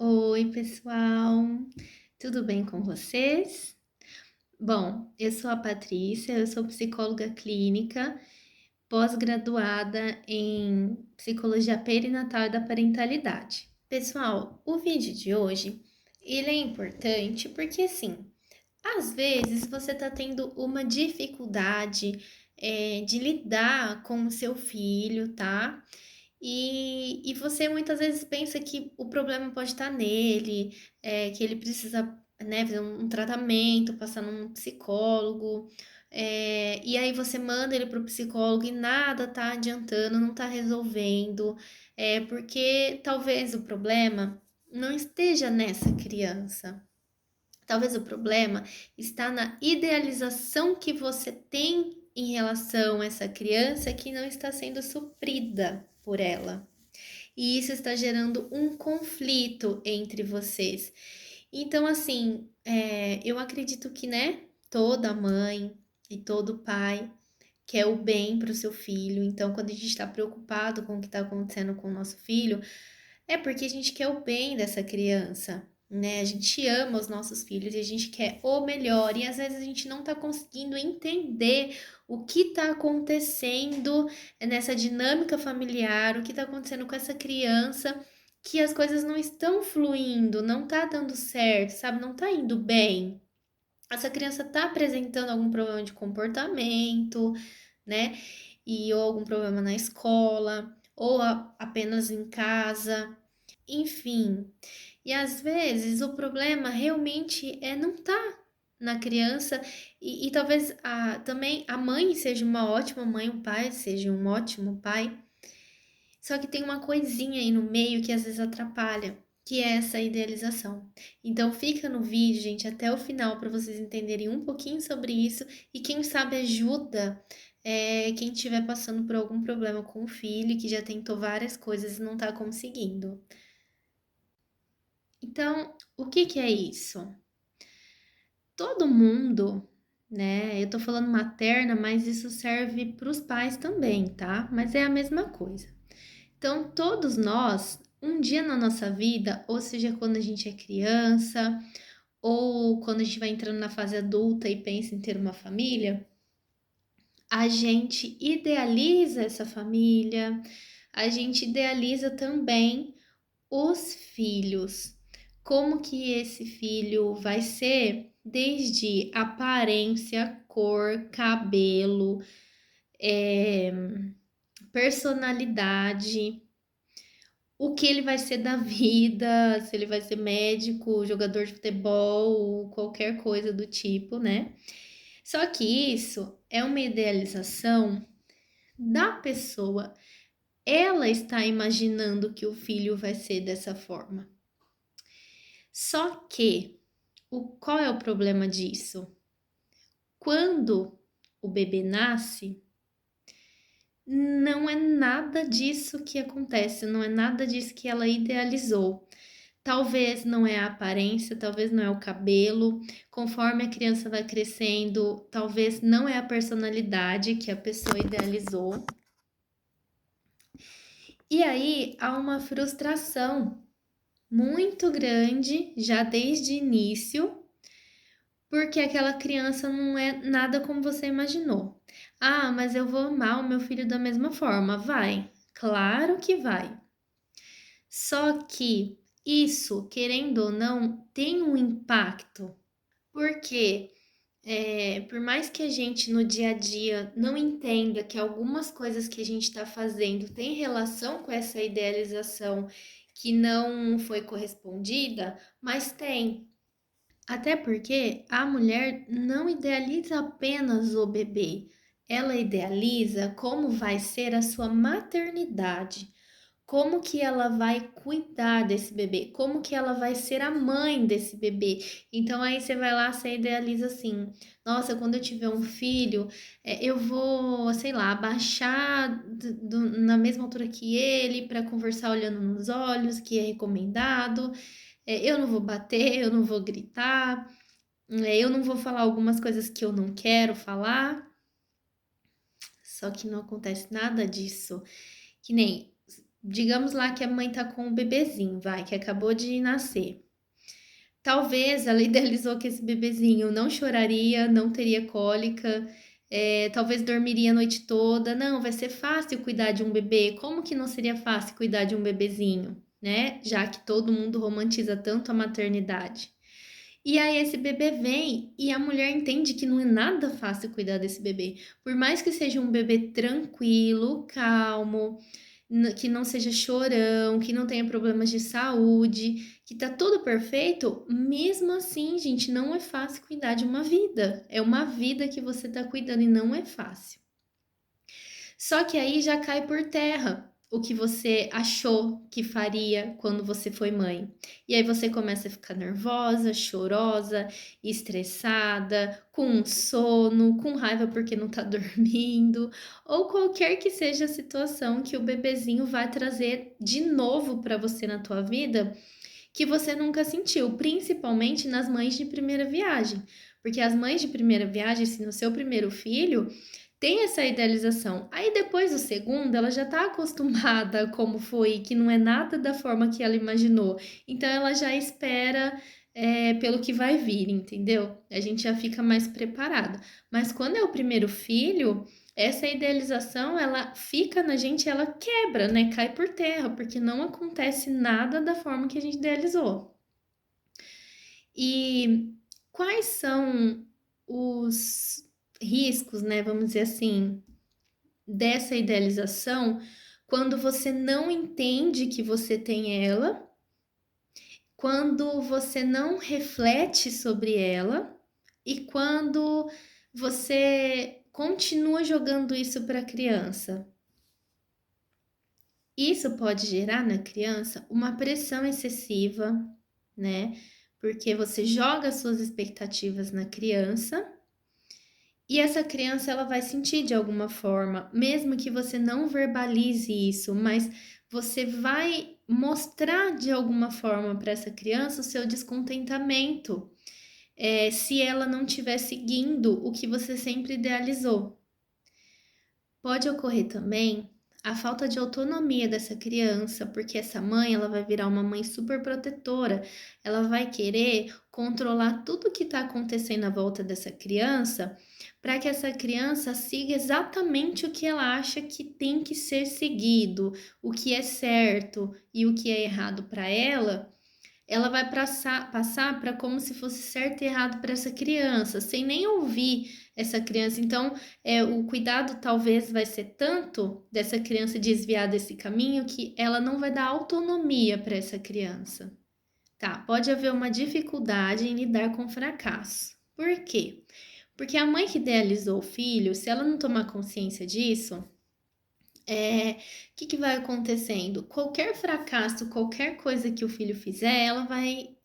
Oi, pessoal, tudo bem com vocês? Bom, eu sou a Patrícia, eu sou psicóloga clínica, pós-graduada em psicologia perinatal e da parentalidade. Pessoal, o vídeo de hoje, ele é importante porque, assim, às vezes você está tendo uma dificuldade de lidar com o seu filho, tá? E você muitas vezes pensa que o problema pode estar nele, que ele precisa, né, fazer um tratamento, passar num psicólogo, e aí você manda ele para o psicólogo e nada tá adiantando, não tá resolvendo, porque talvez o problema não esteja nessa criança. Talvez o problema está na idealização que você tem em relação a essa criança que não está sendo suprida por ela. E isso está gerando um conflito entre vocês. Então, assim, eu acredito que, né, toda mãe e todo pai quer o bem para o seu filho. Então, quando a gente está preocupado com o que está acontecendo com o nosso filho, é porque a gente quer o bem dessa criança, né? A gente ama os nossos filhos e a gente quer o melhor. E às vezes a gente não tá conseguindo entender o que tá acontecendo nessa dinâmica familiar, o que tá acontecendo com essa criança, que as coisas não estão fluindo, não tá dando certo, sabe? Não tá indo bem. Essa criança tá apresentando algum problema de comportamento, né? Ou algum problema na escola, ou apenas em casa. Enfim, e às vezes o problema realmente não tá na criança e talvez também a mãe seja uma ótima mãe, o pai seja um ótimo pai, só que tem uma coisinha aí no meio que às vezes atrapalha, que é essa idealização. Então fica no vídeo, gente, até o final para vocês entenderem um pouquinho sobre isso e quem sabe ajuda quem estiver passando por algum problema com o filho, que já tentou várias coisas e não tá conseguindo. Então, o que que é isso? Todo mundo, né? Eu tô falando materna, mas isso serve para os pais também, tá? Mas é a mesma coisa. Então, todos nós, um dia na nossa vida, ou seja, quando a gente é criança, ou quando a gente vai entrando na fase adulta e pensa em ter uma família, a gente idealiza essa família, a gente idealiza também os filhos. Como que esse filho vai ser, desde aparência, cor, cabelo, é, personalidade, o que ele vai ser da vida, se ele vai ser médico, jogador de futebol, qualquer coisa do tipo, né? Só que isso é uma idealização da pessoa. Ela está imaginando que o filho vai ser dessa forma. Só que qual é o problema disso? Quando o bebê nasce, não é nada disso que acontece, não é nada disso que ela idealizou. Talvez não é a aparência, talvez não é o cabelo. Conforme a criança vai crescendo, talvez não é a personalidade que a pessoa idealizou. E aí há uma frustração muito grande já desde o início, porque aquela criança não é nada como você imaginou. Ah, mas eu vou amar o meu filho da mesma forma. Vai, claro que vai. Só que isso, querendo ou não, tem um impacto. Porque por mais que a gente no dia a dia não entenda que algumas coisas que a gente está fazendo têm relação com essa idealização que não foi correspondida, mas tem. Até porque a mulher não idealiza apenas o bebê, ela idealiza como vai ser a sua maternidade, como que ela vai cuidar desse bebê, como que ela vai ser a mãe desse bebê. Então aí você vai lá, você idealiza assim: nossa, quando eu tiver um filho, eu vou, sei lá, abaixar na mesma altura que ele para conversar olhando nos olhos, que é recomendado. Eu não vou bater, eu não vou gritar, eu não vou falar algumas coisas que eu não quero falar. Só que não acontece nada disso. Que nem digamos lá que a mãe tá com um bebezinho, vai, que acabou de nascer. Talvez ela idealizou que esse bebezinho não choraria, não teria cólica, talvez dormiria a noite toda. Não, vai ser fácil cuidar de um bebê. Como que não seria fácil cuidar de um bebezinho, né? Já que todo mundo romantiza tanto a maternidade. E aí esse bebê vem e a mulher entende que não é nada fácil cuidar desse bebê. Por mais que seja um bebê tranquilo, calmo, que não seja chorão, que não tenha problemas de saúde, que tá tudo perfeito, mesmo assim, gente, não é fácil cuidar de uma vida. É uma vida que você tá cuidando e não é fácil. Só que aí já cai por terra o que você achou que faria quando você foi mãe. E aí você começa a ficar nervosa, chorosa, estressada, com sono, com raiva porque não tá dormindo, ou qualquer que seja a situação que o bebezinho vai trazer de novo para você na tua vida que você nunca sentiu, principalmente nas mães de primeira viagem. Porque as mães de primeira viagem, se no seu primeiro filho, tem essa idealização. Aí depois do segundo, ela já tá acostumada como foi, que não é nada da forma que ela imaginou. Então ela já espera pelo que vai vir, entendeu? A gente já fica mais preparado. Mas quando é o primeiro filho, essa idealização ela fica na gente, ela quebra, né? Cai por terra, porque não acontece nada da forma que a gente idealizou. E quais são os riscos, né? Vamos dizer assim, dessa idealização quando você não entende que você tem ela, quando você não reflete sobre ela e quando você continua jogando isso para a criança. Isso pode gerar na criança uma pressão excessiva, né? Porque você joga suas expectativas na criança e essa criança ela vai sentir de alguma forma, mesmo que você não verbalize isso, mas você vai mostrar de alguma forma para essa criança o seu descontentamento, se ela não estiver seguindo o que você sempre idealizou. Pode ocorrer também a falta de autonomia dessa criança, porque essa mãe, ela vai virar uma mãe super protetora, ela vai querer controlar tudo que está acontecendo à volta dessa criança, para que essa criança siga exatamente o que ela acha que tem que ser seguido, o que é certo e o que é errado para ela vai passar para como se fosse certo e errado para essa criança, sem nem ouvir essa criança. Então, o cuidado talvez vai ser tanto dessa criança desviar desse caminho que ela não vai dar autonomia para essa criança. Tá, pode haver uma dificuldade em lidar com fracasso. Por quê? Porque a mãe que idealizou o filho, se ela não tomar consciência disso, que vai acontecendo? Qualquer fracasso, qualquer coisa que o filho fizer, ela vai,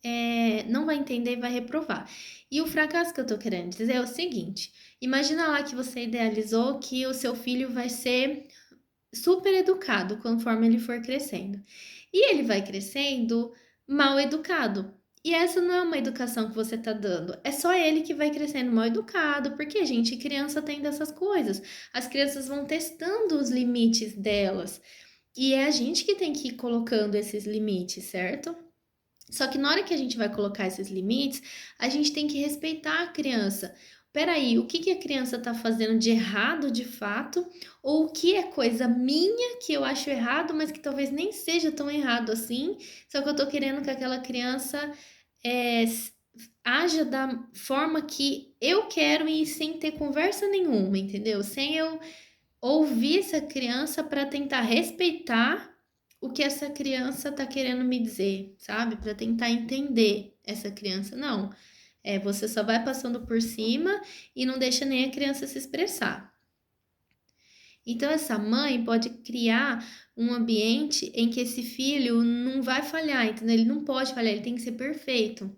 não vai entender e vai reprovar. E o fracasso que eu tô querendo dizer é o seguinte: imagina lá que você idealizou que o seu filho vai ser super educado conforme ele for crescendo. E ele vai crescendo mal educado. E essa não é uma educação que você tá dando. É só ele que vai crescendo mal educado, porque, gente, criança tem dessas coisas. As crianças vão testando os limites delas. E é a gente que tem que ir colocando esses limites, certo? Só que na hora que a gente vai colocar esses limites, a gente tem que respeitar a criança. Peraí, o que que a criança tá fazendo de errado de fato? Ou o que é coisa minha que eu acho errado, mas que talvez nem seja tão errado assim, só que eu tô querendo que aquela criança é, haja da forma que eu quero e sem ter conversa nenhuma, entendeu? Sem eu ouvir essa criança para tentar respeitar o que essa criança tá querendo me dizer, sabe? Para tentar entender essa criança. Não, você só vai passando por cima e não deixa nem a criança se expressar. Então, essa mãe pode criar um ambiente em que esse filho não vai falhar, entendeu? Ele não pode falhar, ele tem que ser perfeito.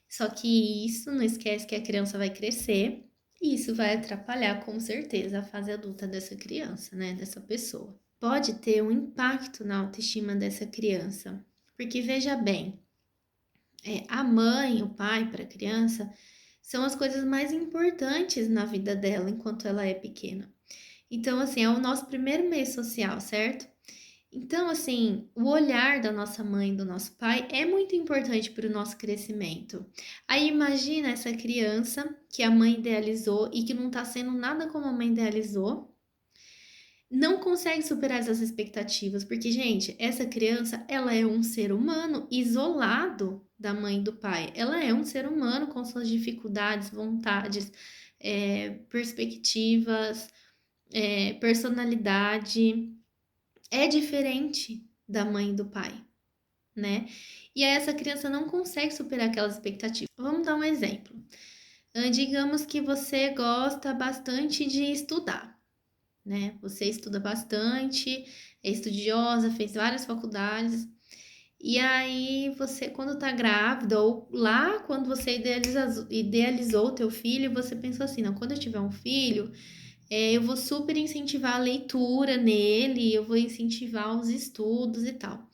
Só que isso não esquece que a criança vai crescer e isso vai atrapalhar com certeza a fase adulta dessa criança, né? Dessa pessoa. Pode ter um impacto na autoestima dessa criança, porque veja bem, a mãe, o pai para a criança são as coisas mais importantes na vida dela enquanto ela é pequena. Então, assim, é o nosso primeiro meio social, certo? Então, assim, o olhar da nossa mãe e do nosso pai é muito importante para o nosso crescimento. Aí imagina essa criança que a mãe idealizou e que não está sendo nada como a mãe idealizou, não consegue superar essas expectativas, porque, gente, essa criança, ela é um ser humano isolado da mãe e do pai. Ela é um ser humano com suas dificuldades, vontades, perspectivas, personalidade. É diferente da mãe e do pai, né? E aí essa criança não consegue superar aquelas expectativas. Vamos dar um exemplo. Digamos que você gosta bastante de estudar, né? Você estuda bastante, é estudiosa, fez várias faculdades. E aí você, quando tá grávida, ou lá quando você idealizou o teu filho, você pensou assim, não, quando eu tiver um filho, eu vou super incentivar a leitura nele, eu vou incentivar os estudos e tal.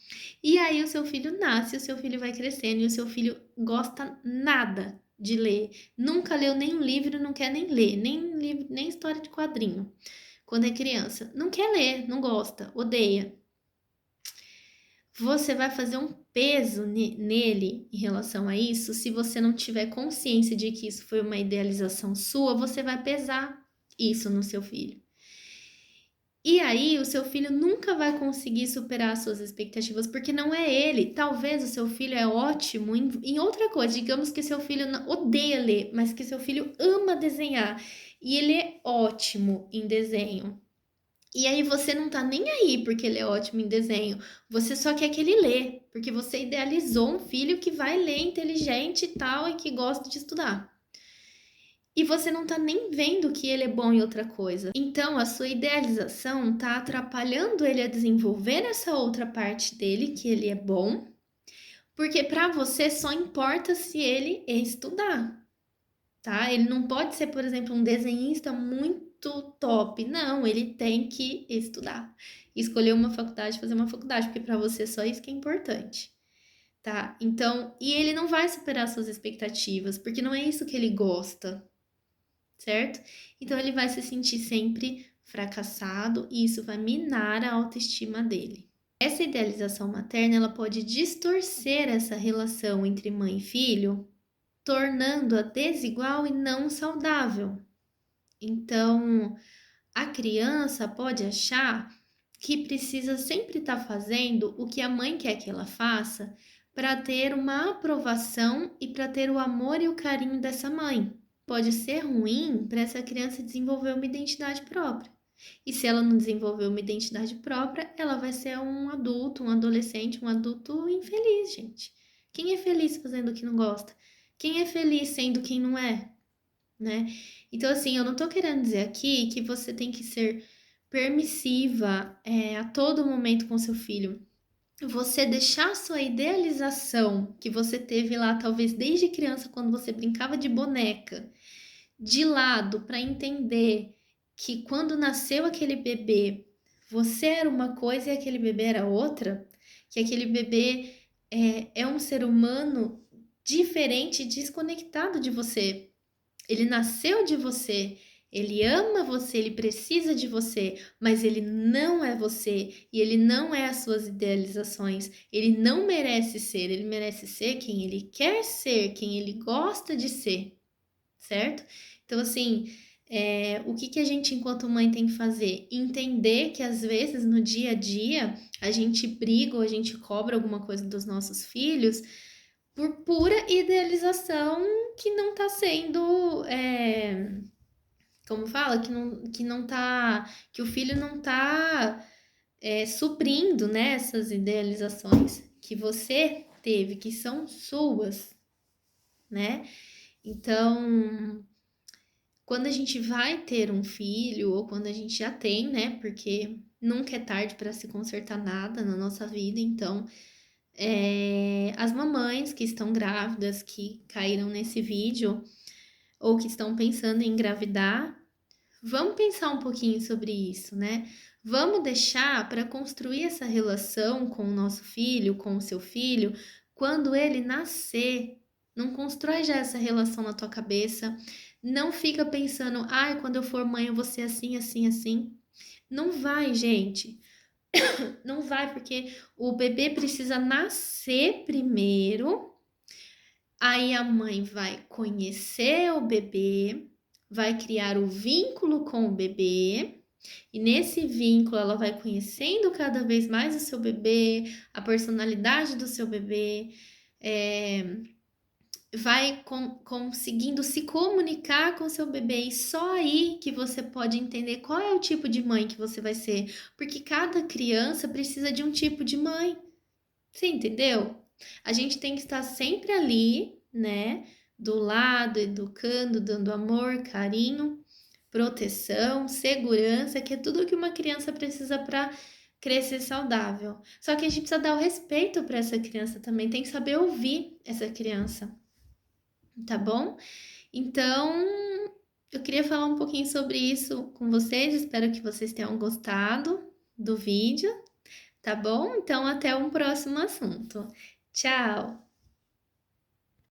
E aí o seu filho nasce, o seu filho vai crescendo e o seu filho gosta nada de ler. Nunca leu nenhum livro, não quer nem ler, nem livro, nem história de quadrinho. Quando é criança, não quer ler, não gosta, odeia. Você vai fazer um peso nele em relação a isso. Se você não tiver consciência de que isso foi uma idealização sua, você vai pesar isso no seu filho. E aí, o seu filho nunca vai conseguir superar as suas expectativas, porque não é ele. Talvez o seu filho é ótimo em outra coisa. Digamos que seu filho odeia ler, mas que seu filho ama desenhar. E ele é ótimo em desenho. E aí você não tá nem aí porque ele é ótimo em desenho. Você só quer que ele lê, porque você idealizou um filho que vai ler inteligente e tal e que gosta de estudar. E você não tá nem vendo que ele é bom em outra coisa. Então, a sua idealização tá atrapalhando ele a desenvolver essa outra parte dele, que ele é bom, porque para você só importa se ele estudar, tá? Ele não pode ser, por exemplo, um desenhista muito top. Não, ele tem que estudar. Escolher uma faculdade, fazer uma faculdade, porque para você só isso que é importante. Tá? Então, e ele não vai superar suas expectativas, porque não é isso que ele gosta, certo? Então ele vai se sentir sempre fracassado e isso vai minar a autoestima dele. Essa idealização materna, ela pode distorcer essa relação entre mãe e filho, tornando-a desigual e não saudável. Então, a criança pode achar que precisa sempre estar fazendo o que a mãe quer que ela faça para ter uma aprovação e para ter o amor e o carinho dessa mãe. Pode ser ruim para essa criança desenvolver uma identidade própria. E se ela não desenvolver uma identidade própria, ela vai ser um adulto, um adolescente, um adulto infeliz, gente. Quem é feliz fazendo o que não gosta? Quem é feliz sendo quem não é, né? Então, assim, eu não tô querendo dizer aqui que você tem que ser permissiva, a todo momento com seu filho. Você deixar sua idealização que você teve lá, talvez desde criança, quando você brincava de boneca, de lado para entender que quando nasceu aquele bebê, você era uma coisa e aquele bebê era outra, que aquele bebê é um ser humano diferente, desconectado de você. Ele nasceu de você, ele ama você, ele precisa de você, mas ele não é você e ele não é as suas idealizações. Ele não merece ser, ele merece ser quem ele quer ser, quem ele gosta de ser, certo? Então, assim, o que a gente, enquanto mãe, tem que fazer? Entender que às vezes no dia a dia a gente briga ou a gente cobra alguma coisa dos nossos filhos por pura idealização que não tá sendo, como fala, que não tá, que o filho não tá suprindo, né, essas idealizações que você teve, que são suas, né? Então, quando a gente vai ter um filho, ou quando a gente já tem, né? Porque nunca é tarde para se consertar nada na nossa vida, então as mamães que estão grávidas, que caíram nesse vídeo, ou que estão pensando em engravidar, vamos pensar um pouquinho sobre isso, né? Vamos deixar para construir essa relação com o nosso filho, com o seu filho, quando ele nascer. Não constrói já essa relação na tua cabeça. Não fica pensando, ai, quando eu for mãe eu vou ser assim, assim, assim. Não vai, gente. Não vai, porque o bebê precisa nascer primeiro, aí a mãe vai conhecer o bebê, vai criar o vínculo com o bebê, e nesse vínculo ela vai conhecendo cada vez mais o seu bebê, a personalidade do seu bebê, é, vai conseguindo se comunicar com seu bebê, e só aí que você pode entender qual é o tipo de mãe que você vai ser, porque cada criança precisa de um tipo de mãe. Você entendeu? A gente tem que estar sempre ali, né? Do lado, educando, dando amor, carinho, proteção, segurança, que é tudo que uma criança precisa para crescer saudável. Só que a gente precisa dar o respeito para essa criança também, tem que saber ouvir essa criança, tá bom? Então, eu queria falar um pouquinho sobre isso com vocês, espero que vocês tenham gostado do vídeo. Tá bom? Então, até um próximo assunto. Tchau!